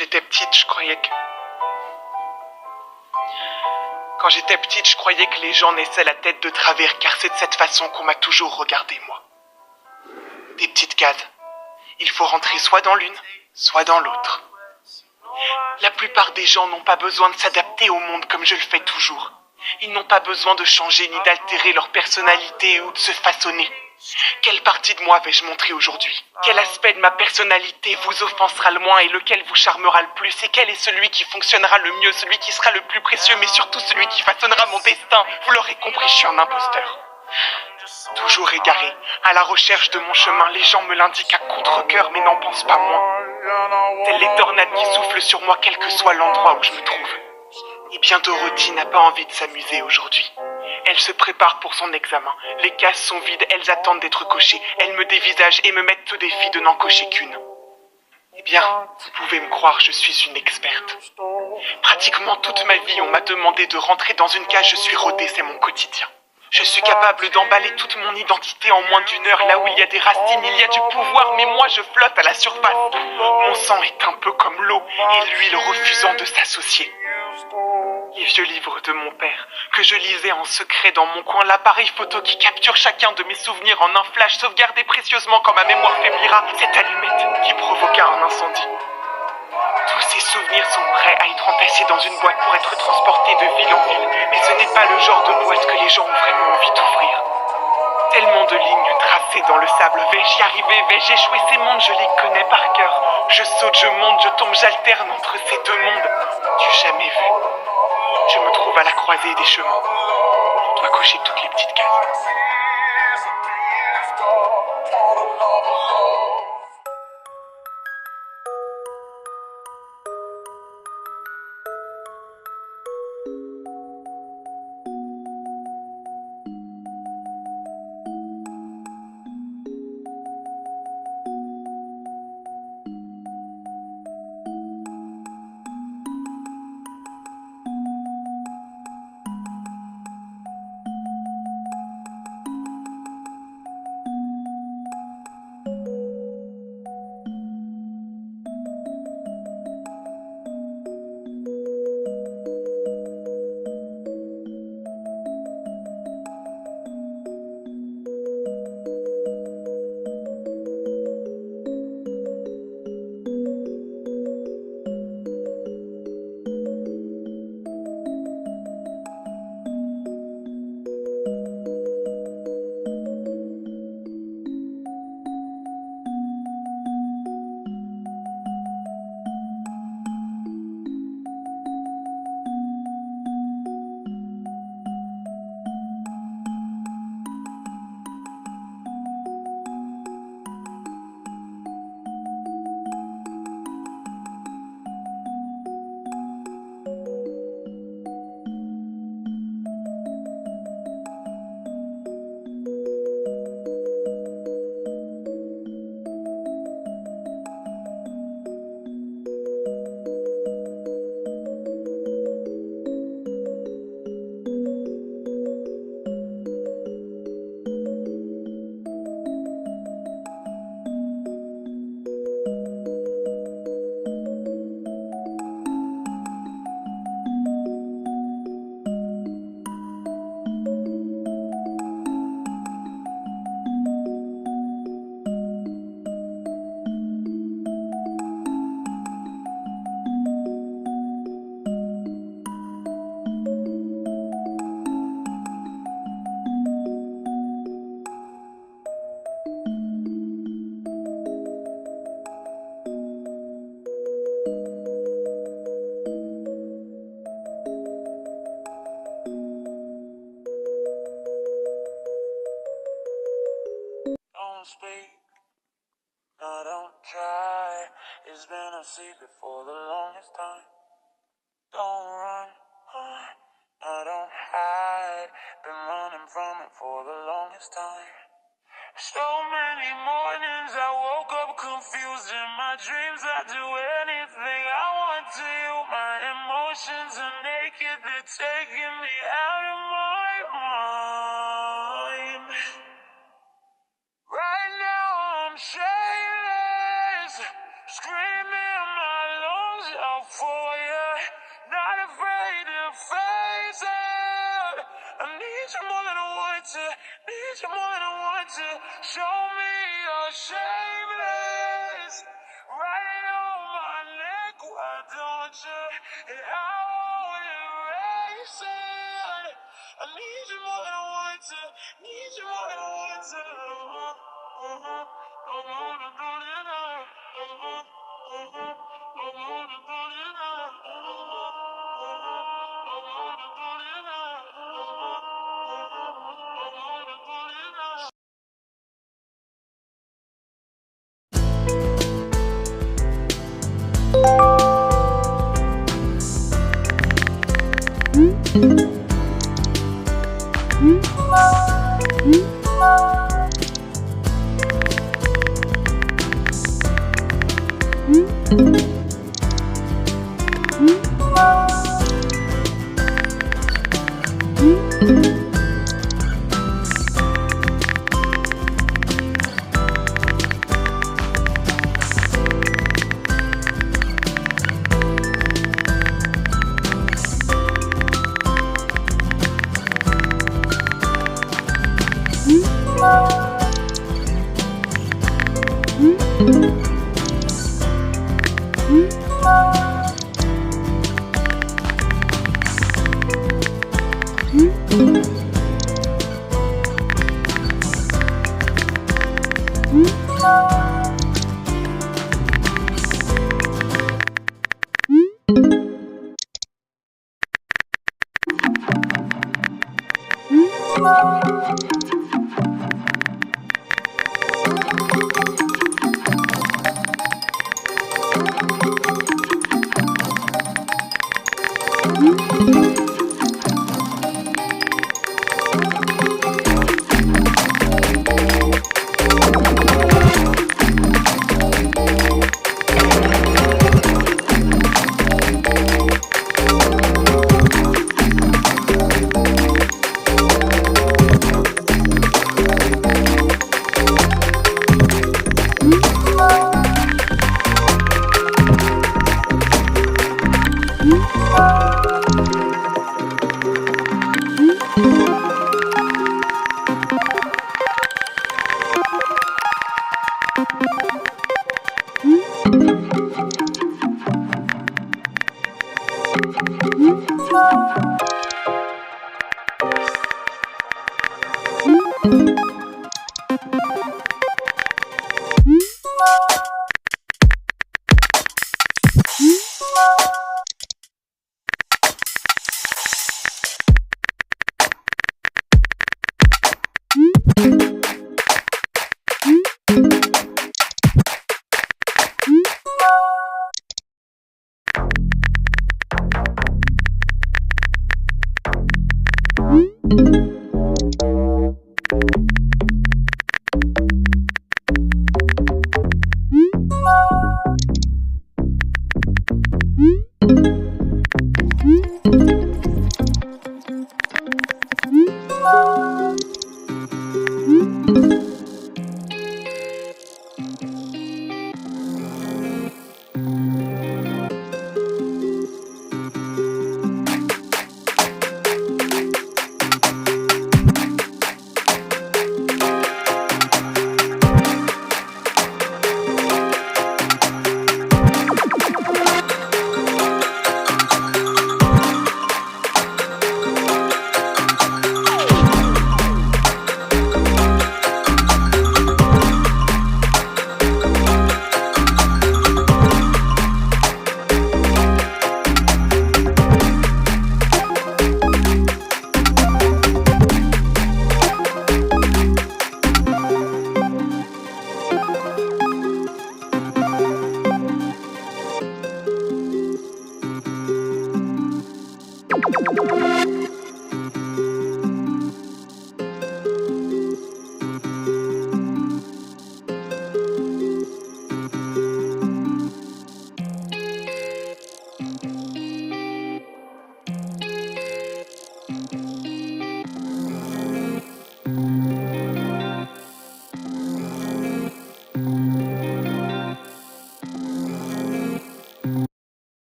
j'étais petite, je croyais que... Quand j'étais petite, je croyais que les gens naissaient la tête de travers, car c'est de cette façon qu'on m'a toujours regardé, moi. Des petites cases. Il faut rentrer soit dans l'une, soit dans l'autre. La plupart des gens n'ont pas besoin de s'adapter au monde comme je le fais toujours. Ils n'ont pas besoin de changer ni d'altérer leur personnalité ou de se façonner. Quelle partie de moi vais-je montrer aujourd'hui? Quel aspect de ma personnalité vous offensera le moins et lequel vous charmera le plus? Et quel est celui qui fonctionnera le mieux, celui qui sera le plus précieux, mais surtout celui qui façonnera mon destin? Vous l'aurez compris, je suis un imposteur. Toujours égaré, à la recherche de mon chemin, les gens me l'indiquent à contre-cœur mais n'en pensent pas moins. Telles les tornades qui soufflent sur moi quel que soit l'endroit où je me trouve. Et bien Dorothy n'a pas envie de s'amuser aujourd'hui. Elle se prépare pour son examen. Les cases sont vides, elles attendent d'être cochées. Elle me dévisage et me mettent au défi de n'en cocher qu'une. Eh bien, vous pouvez me croire, je suis une experte. Pratiquement toute ma vie, on m'a demandé de rentrer dans une case, je suis rodé, c'est mon quotidien. Je suis capable d'emballer toute mon identité en moins d'une heure, là où il y a des racines, il y a du pouvoir, mais moi je flotte à la surface. Mon sang est un peu comme l'eau, et l'huile refusant de s'associer. Les vieux livres de mon père, que je lisais en secret dans mon coin, l'appareil photo qui capture chacun de mes souvenirs en un flash, sauvegardé précieusement quand ma mémoire faiblira, cette allumette qui provoqua un incendie. Tous ces souvenirs sont prêts à être entassés dans une boîte pour être transportés de ville en ville, mais ce n'est pas le genre de boîte que les gens ont vraiment envie d'ouvrir. Tellement de lignes tracées dans le sable, vais-je y arriver, vais-je échouer? Ces mondes, je les connais par cœur. Je saute, je monte, je tombe, j'alterne entre ces deux mondes du jamais vu. Je me trouve à la croisée des chemins. Je dois cocher toutes les petites cases. Don't speak, no, don't try. It's been a secret for the longest time. Don't run, no, don't hide. Been running from it for the longest time. So many mornings I woke up confused. In my dreams I do anything I want to you. My emotions are naked, they're taking me out of my mind. Right now I'm shameless, screaming my lungs need you more than I want to. Need you more than I want to. Show me you're shameless. Write it on my neck, why don't you? And I won't erase it. I need you more than I want to. Need you more than I want to. I wanna do it now. I wanna do it now.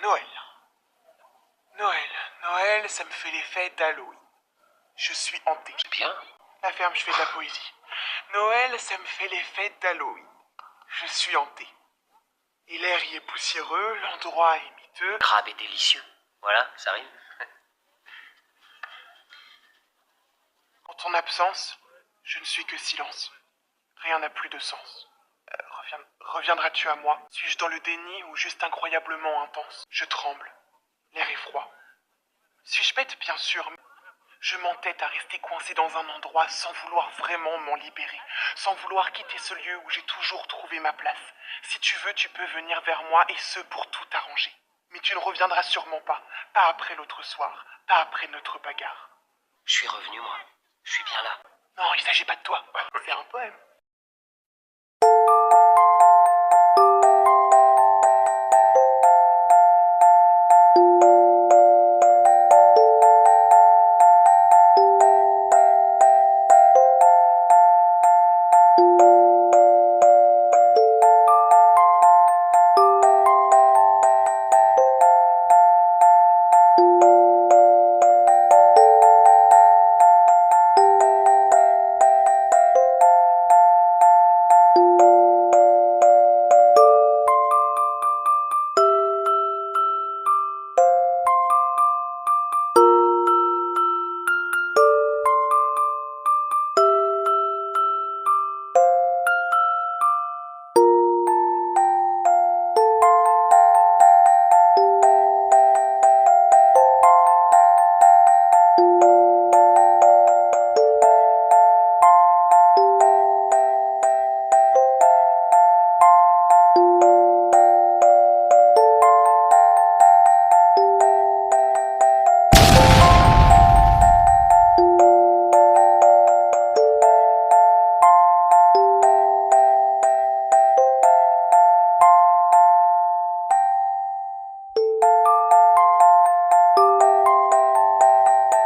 Noël. Noël, ça me fait l'effet d'Halloween. Je suis hanté. C'est bien. La ferme, je fais de la poésie. Noël, ça me fait l'effet d'Halloween. Je suis hanté. Et l'air y est poussiéreux, l'endroit est miteux. Crabe est délicieux. Voilà, ça rime. En ton absence, je ne suis que silence. Rien n'a plus de sens. Reviendras-tu à moi? Suis-je dans le déni ou juste incroyablement intense? Je tremble. L'air est froid. Suis-je bête, bien sûr, mais je m'entête à rester coincé dans un endroit sans vouloir vraiment m'en libérer, sans vouloir quitter ce lieu où j'ai toujours trouvé ma place. Si tu veux, tu peux venir vers moi et ce pour tout arranger. Mais tu ne reviendras sûrement pas après l'autre soir, pas après notre bagarre. Je suis revenu, moi. Je suis bien là. Non, il s'agit pas de toi. C'est un poème.